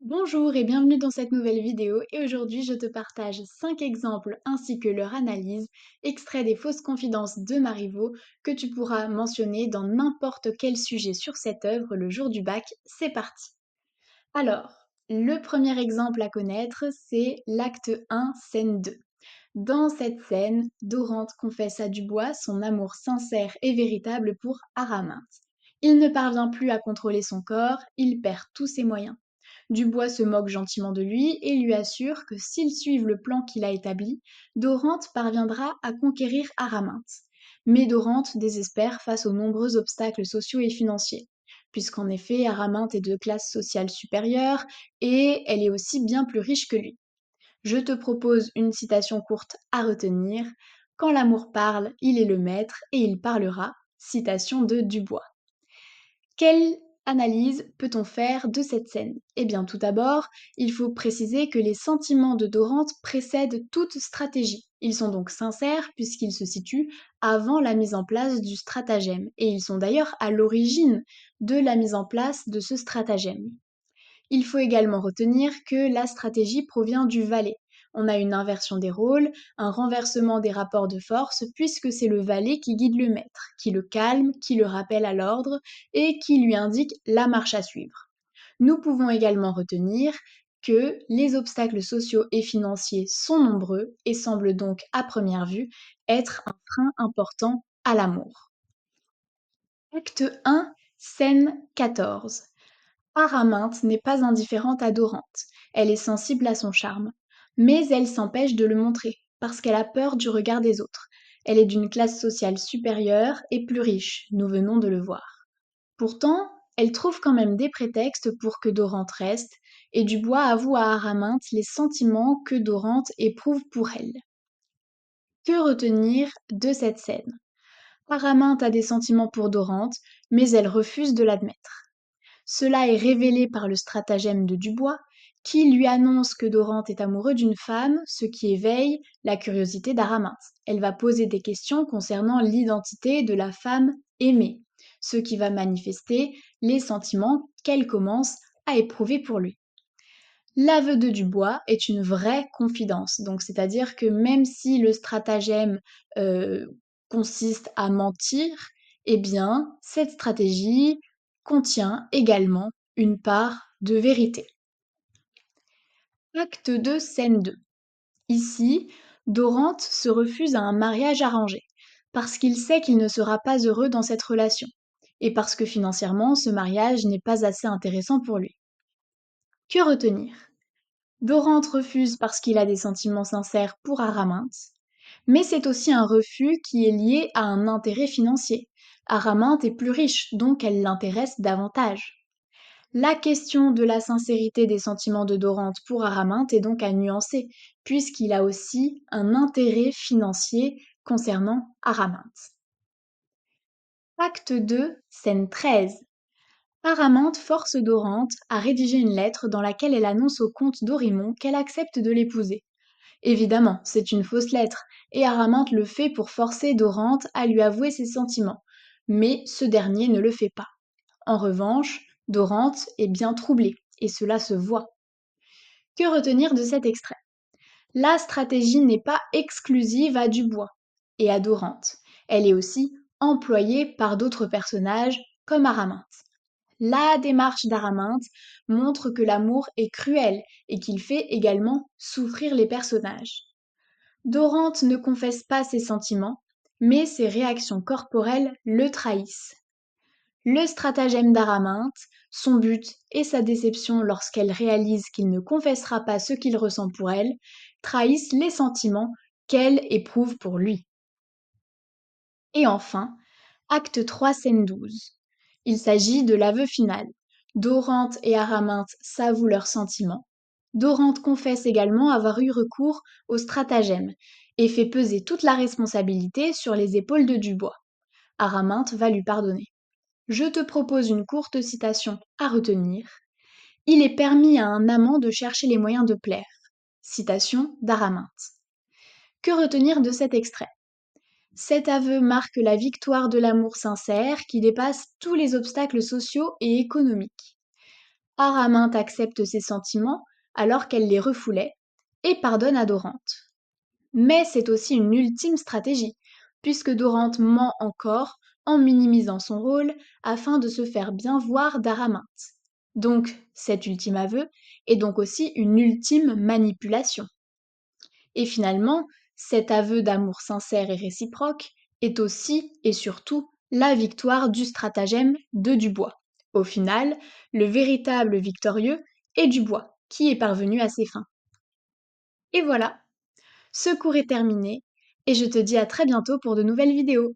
Bonjour et bienvenue dans cette nouvelle vidéo et aujourd'hui je te partage 5 exemples ainsi que leur analyse, extraits des fausses confidences de Marivaux que tu pourras mentionner dans n'importe quel sujet sur cette œuvre le jour du bac. C'est parti. Alors, le premier exemple à connaître, c'est l'acte 1, scène 2. Dans cette scène, Dorante confesse à Dubois son amour sincère et véritable pour Araminthe. Il ne parvient plus à contrôler son corps, il perd tous ses moyens. Dubois se moque gentiment de lui et lui assure que s'ils suivent le plan qu'il a établi, Dorante parviendra à conquérir Araminthe. Mais Dorante désespère face aux nombreux obstacles sociaux et financiers, puisqu'en effet Araminthe est de classe sociale supérieure et elle est aussi bien plus riche que lui. Je te propose une citation courte à retenir. Quand l'amour parle, il est le maître et il parlera. Citation de Dubois. Quelle analyse peut-on faire de cette scène? Eh bien, tout d'abord, il faut préciser que les sentiments de Dorante précèdent toute stratégie. Ils sont donc sincères puisqu'ils se situent avant la mise en place du stratagème, et ils sont d'ailleurs à l'origine de la mise en place de ce stratagème. Il faut également retenir que la stratégie provient du valet. On a une inversion des rôles, un renversement des rapports de force, puisque c'est le valet qui guide le maître, qui le calme, qui le rappelle à l'ordre et qui lui indique la marche à suivre. Nous pouvons également retenir que les obstacles sociaux et financiers sont nombreux et semblent donc à première vue être un frein important à l'amour. Acte 1, scène 14. Araminthe n'est pas indifférente à Dorante, elle est sensible à son charme, mais elle s'empêche de le montrer, parce qu'elle a peur du regard des autres. Elle est d'une classe sociale supérieure et plus riche, nous venons de le voir. Pourtant, elle trouve quand même des prétextes pour que Dorante reste, et Dubois avoue à Araminthe les sentiments que Dorante éprouve pour elle. Que retenir de cette scène? Araminthe a des sentiments pour Dorante, mais elle refuse de l'admettre. Cela est révélé par le stratagème de Dubois, qui lui annonce que Dorante est amoureux d'une femme, ce qui éveille la curiosité d'Araminthe. Elle va poser des questions concernant l'identité de la femme aimée, ce qui va manifester les sentiments qu'elle commence à éprouver pour lui. L'aveu de Dubois est une vraie confidence, donc c'est-à-dire que même si le stratagème euh, consiste à mentir, eh bien cette stratégie contient également une part de vérité. Acte 2, scène 2. Ici, Dorante se refuse à un mariage arrangé, parce qu'il sait qu'il ne sera pas heureux dans cette relation, et parce que financièrement ce mariage n'est pas assez intéressant pour lui. Que retenir? Dorante refuse parce qu'il a des sentiments sincères pour Araminthe, mais c'est aussi un refus qui est lié à un intérêt financier. Araminthe est plus riche, donc elle l'intéresse davantage. La question de la sincérité des sentiments de Dorante pour Araminthe est donc à nuancer, puisqu'il a aussi un intérêt financier concernant Araminthe. Acte 2, scène 13. Araminthe force Dorante à rédiger une lettre dans laquelle elle annonce au comte d'Orimont qu'elle accepte de l'épouser. Évidemment, c'est une fausse lettre, et Araminthe le fait pour forcer Dorante à lui avouer ses sentiments, mais ce dernier ne le fait pas. En revanche, Dorante est bien troublée, et cela se voit. Que retenir de cet extrait? La stratégie n'est pas exclusive à Dubois et à Dorante. Elle est aussi employée par d'autres personnages comme Araminthe. La démarche d'Araminthe montre que l'amour est cruel et qu'il fait également souffrir les personnages. Dorante ne confesse pas ses sentiments, mais ses réactions corporelles le trahissent. Le stratagème d'Araminthe, son but et sa déception lorsqu'elle réalise qu'il ne confessera pas ce qu'il ressent pour elle, trahissent les sentiments qu'elle éprouve pour lui. Et enfin, acte 3, scène 12. Il s'agit de l'aveu final. Dorante et Araminthe s'avouent leurs sentiments. Dorante confesse également avoir eu recours au stratagème et fait peser toute la responsabilité sur les épaules de Dubois. Araminthe va lui pardonner. Je te propose une courte citation à retenir. Il est permis à un amant de chercher les moyens de plaire. Citation d'Araminthe. Que retenir de cet extrait? Cet aveu marque la victoire de l'amour sincère qui dépasse tous les obstacles sociaux et économiques. Araminte accepte ses sentiments alors qu'elle les refoulait et pardonne à Dorante. Mais c'est aussi une ultime stratégie, puisque Dorante ment encore en minimisant son rôle afin de se faire bien voir d'Araminte. Donc, cet ultime aveu est donc aussi une ultime manipulation. Et finalement, cet aveu d'amour sincère et réciproque est aussi et surtout la victoire du stratagème de Dubois. Au final, le véritable victorieux est Dubois, qui est parvenu à ses fins. Et voilà, ce cours est terminé, et je te dis à très bientôt pour de nouvelles vidéos.